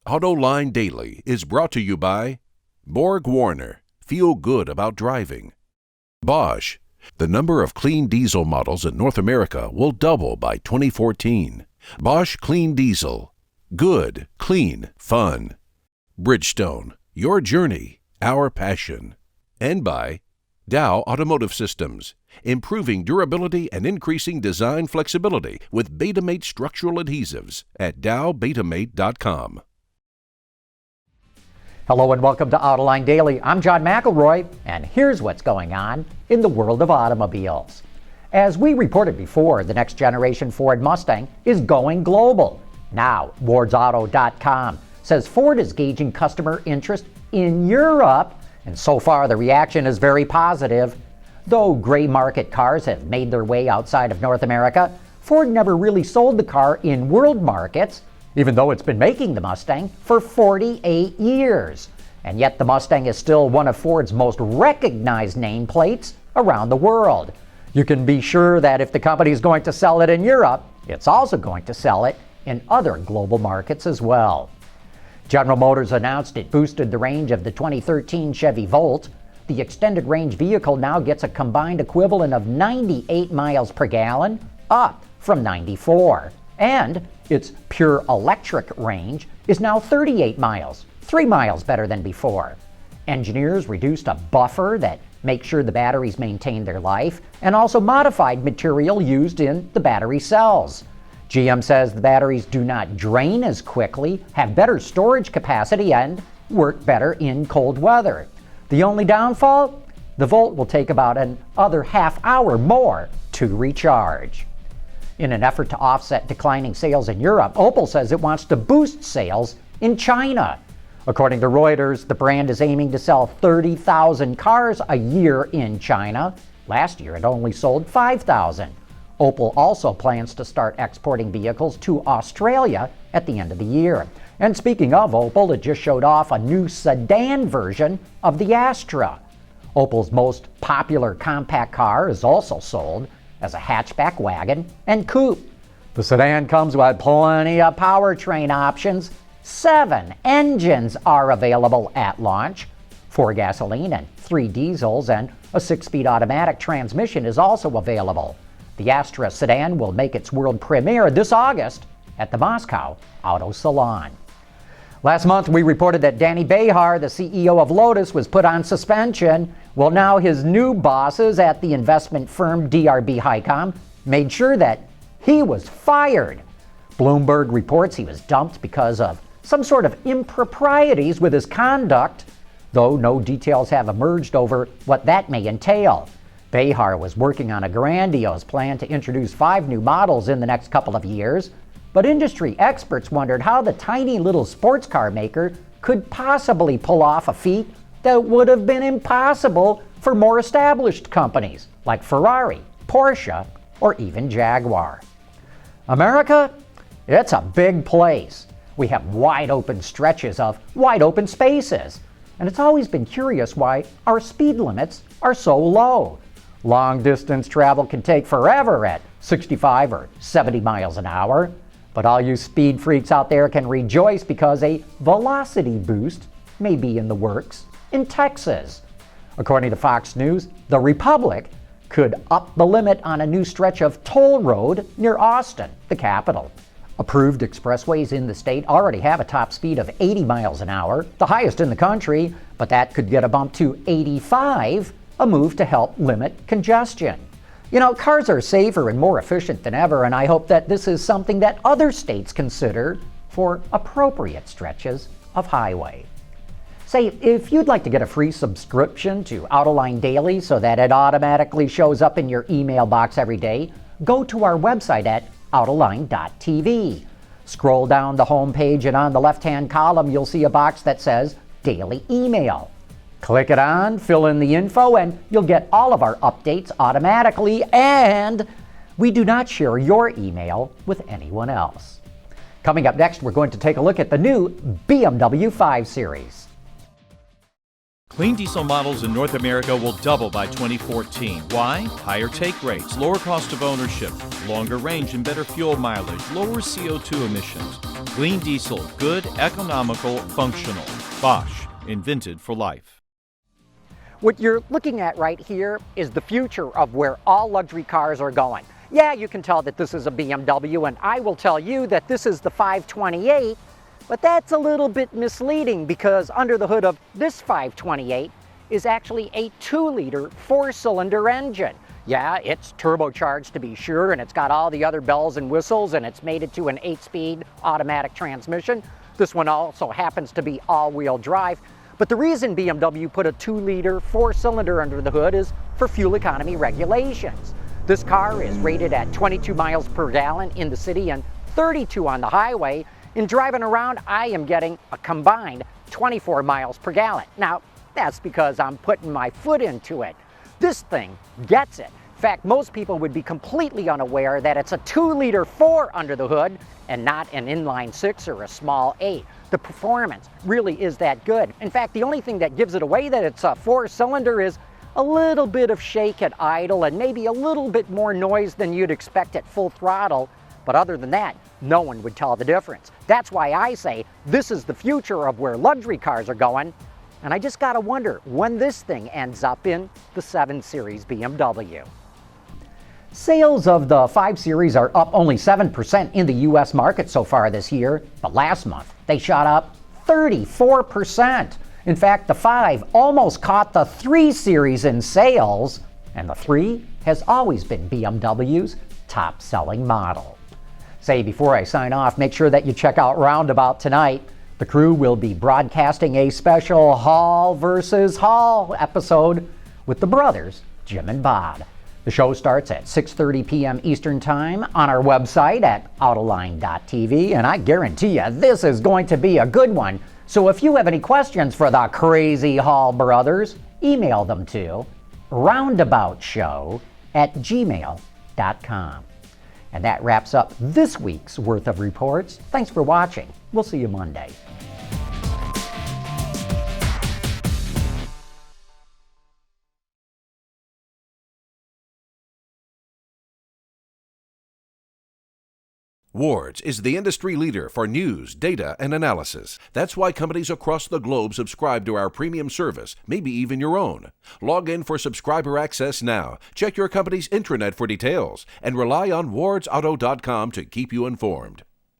Autoline Daily is brought to you by Borg Warner. Feel good about driving. Bosch. The number of clean diesel models in North America will double by 2014. Bosch Clean Diesel. Good, clean, fun. Bridgestone. Your journey, our passion. And by Dow Automotive Systems. Improving durability and increasing design flexibility with Betamate structural adhesives at dowbetamate.com. Hello and welcome to Autoline Daily. I'm John McElroy, and here's what's going on in the world of automobiles. As we reported before, the next generation Ford Mustang is going global. Now, WardsAuto.com says Ford is gauging customer interest in Europe, and so far the reaction is very positive. Though gray market cars have made their way outside of North America, Ford never really sold the car in world markets, even though it's been making the Mustang for 48 years. And yet the Mustang is still one of Ford's most recognized nameplates around the world. You can be sure that if the company is going to sell it in Europe, it's also going to sell it in other global markets as well. General Motors announced it boosted the range of the 2013 Chevy Volt. The extended range vehicle now gets a combined equivalent of 98 miles per gallon, up from 94. And its pure electric range is now 38 miles, 3 miles better than before. Engineers reduced a buffer that makes sure the batteries maintain their life, and also modified material used in the battery cells. GM says the batteries do not drain as quickly, have better storage capacity, and work better in cold weather. The only downfall? The Volt will take about another half hour more to recharge. In an effort to offset declining sales in Europe, Opel says it wants to boost sales in China. According to Reuters, the brand is aiming to sell 30,000 cars a year in China. Last year, it only sold 5,000. Opel also plans to start exporting vehicles to Australia at the end of the year. And speaking of Opel, it just showed off a new sedan version of the Astra. Opel's most popular compact car is also sold as a hatchback wagon and coupe. The sedan comes with plenty of powertrain options. 7 engines are available at launch, 4 gasoline and 3 diesels, and a 6-speed automatic transmission is also available. The Astra sedan will make its world premiere this August at the Moscow Auto Salon. Last month, we reported that Dany Bahar, the CEO of Lotus, was put on suspension. Well, now his new bosses at the investment firm DRB Highcom made sure that he was fired. Bloomberg reports he was dumped because of some sort of improprieties with his conduct, though no details have emerged over what that may entail. Bahar was working on a grandiose plan to introduce 5 new models in the next couple of years, but industry experts wondered how the tiny little sports car maker could possibly pull off a feat that would have been impossible for more established companies like Ferrari, Porsche, or even Jaguar. America, it's a big place. We have wide open stretches of wide open spaces, and it's always been curious why our speed limits are so low. Long distance travel can take forever at 65 or 70 miles an hour. But all you speed freaks out there can rejoice because a velocity boost may be in the works in Texas. According to Fox News, the Republic could up the limit on a new stretch of toll road near Austin, the capital. Approved expressways in the state already have a top speed of 80 miles an hour, the highest in the country, but that could get a bump to 85, a move to help limit congestion. You know, cars are safer and more efficient than ever, and I hope that this is something that other states consider for appropriate stretches of highway. Say, if you'd like to get a free subscription to Autoline Daily so that it automatically shows up in your email box every day, go to our website at autoline.tv. Scroll down the home page, and on the left-hand column, you'll see a box that says Daily Email. Click it on, fill in the info, and you'll get all of our updates automatically, and we do not share your email with anyone else. Coming up next, we're going to take a look at the new BMW 5 Series. Clean diesel models in North America will double by 2014. Why? Higher take rates, lower cost of ownership, longer range and better fuel mileage, lower CO2 emissions. Clean diesel, good, economical, functional. Bosch, invented for life. What you're looking at right here is the future of where all luxury cars are going. Yeah, you can tell that this is a BMW, and I will tell you that this is the 528, but that's a little bit misleading because under the hood of this 528 is actually a 2-liter 4-cylinder engine. Yeah, it's turbocharged to be sure, and it's got all the other bells and whistles, and it's made it to an 8-speed automatic transmission. This one also happens to be all-wheel drive. But the reason BMW put a 2-liter 4-cylinder under the hood is for fuel economy regulations. This car is rated at 22 miles per gallon in the city and 32 on the highway. In driving around, I am getting a combined 24 miles per gallon. Now, that's because I'm putting my foot into it. This thing gets it. In fact, most people would be completely unaware that it's a 2-liter 4 under the hood and not an inline 6 or a small 8. The performance really is that good. In fact, the only thing that gives it away that it's a 4-cylinder is a little bit of shake at idle and maybe a little bit more noise than you'd expect at full throttle. But other than that, no one would tell the difference. That's why I say this is the future of where luxury cars are going. And I just gotta wonder when this thing ends up in the 7 Series BMW. Sales of the 5 Series are up only 7% in the U.S. market so far this year, but last month they shot up 34%. In fact, the 5 almost caught the 3 Series in sales, and the 3 has always been BMW's top-selling model. Say, before I sign off, make sure that you check out Roundabout tonight. The crew will be broadcasting a special Hall versus Hall episode with the brothers, Jim and Bob. The show starts at 6:30 p.m. Eastern Time on our website at Autoline.tv, and I guarantee you this is going to be a good one. So if you have any questions for the Crazy Hall brothers, email them to roundaboutshow@gmail.com. And that wraps up this week's worth of reports. Thanks for watching. We'll see you Monday. Ward's is the industry leader for news, data, and analysis. That's why companies across the globe subscribe to our premium service, maybe even your own. Log in for subscriber access now. Check your company's intranet for details, and rely on wardsauto.com to keep you informed.